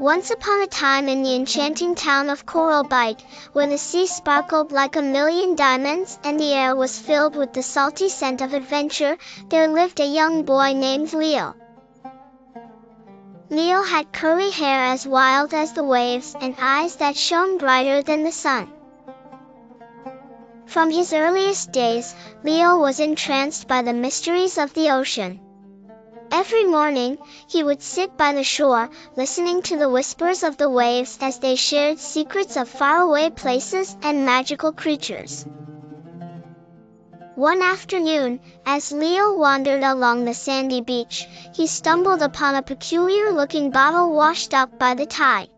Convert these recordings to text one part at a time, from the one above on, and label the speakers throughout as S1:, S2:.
S1: Once upon a time in the enchanting town of Coral Bight, where the sea sparkled like a million diamonds and the air was filled with the salty scent of adventure, there lived a young boy named Leo. Leo had curly hair as wild as the waves and eyes that shone brighter than the sun. From his earliest days, Leo was entranced by the mysteries of the ocean. Every morning, he would sit by the shore, listening to the whispers of the waves as they shared secrets of faraway places and magical creatures. One afternoon, as Leo wandered along the sandy beach, he stumbled upon a peculiar-looking bottle washed up by the tide.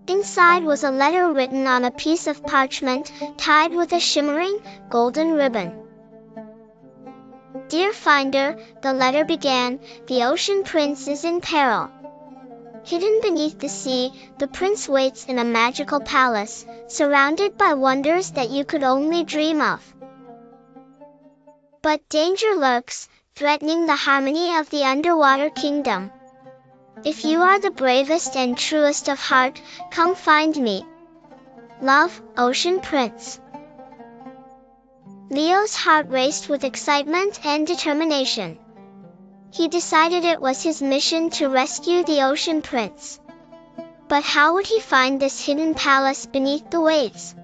S1: Inside was a letter written on a piece of parchment, tied with a shimmering, golden ribbon. "Dear Finder," the letter began, "the ocean prince is in peril. Hidden beneath the sea, the prince waits in a magical palace, surrounded by wonders that you could only dream of. But danger lurks, threatening the harmony of the underwater kingdom. If you are the bravest and truest of heart, come find me. Love, Ocean Prince." Leo's heart raced with excitement and determination. He decided it was his mission to rescue the Ocean Prince. But how would he find this hidden palace beneath the waves?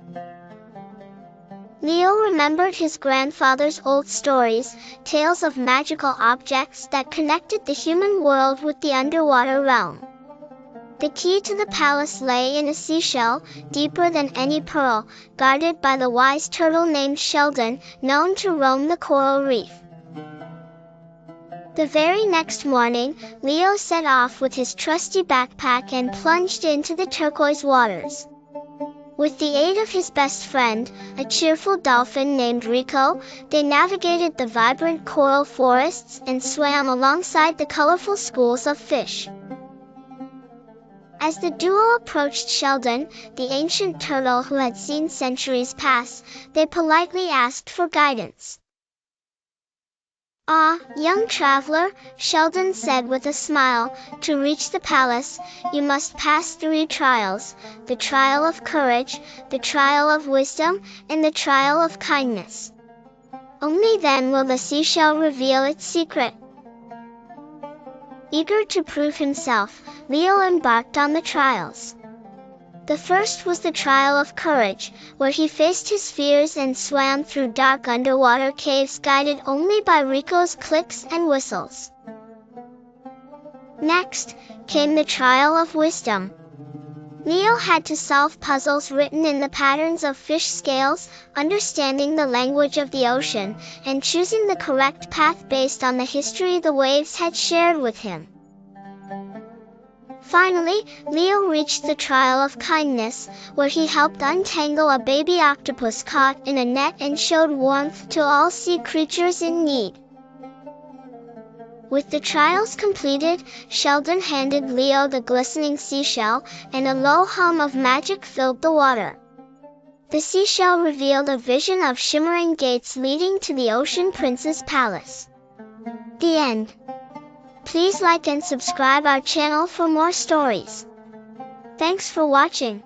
S1: Leo remembered his grandfather's old stories, tales of magical objects that connected the human world with the underwater realm. The key to the palace lay in a seashell, deeper than any pearl, guarded by the wise turtle named Sheldon, known to roam the coral reef. The very next morning, Leo set off with his trusty backpack and plunged into the turquoise waters. With the aid of his best friend, a cheerful dolphin named Rico, they navigated the vibrant coral forests and swam alongside the colorful schools of fish. As the duo approached Sheldon, the ancient turtle who had seen centuries pass, they politely asked for guidance. "Ah, young traveler," Sheldon said with a smile, "to reach the palace, you must pass 3 trials, the trial of courage, the trial of wisdom, and the trial of kindness. Only then will the seashell reveal its secret." Eager to prove himself, Leo embarked on the trials. The first was the trial of courage, where he faced his fears and swam through dark underwater caves guided only by Rico's clicks and whistles. Next came the trial of wisdom. Leo had to solve puzzles written in the patterns of fish scales, understanding the language of the ocean, and choosing the correct path based on the history the waves had shared with him. Finally, Leo reached the trial of kindness, where he helped untangle a baby octopus caught in a net and showed warmth to all sea creatures in need. With the trials completed, Sheldon handed Leo the glistening seashell, and a low hum of magic filled the water. The seashell revealed a vision of shimmering gates leading to the Ocean Prince's palace. The end. Please like and subscribe our channel for more stories. Thanks for watching.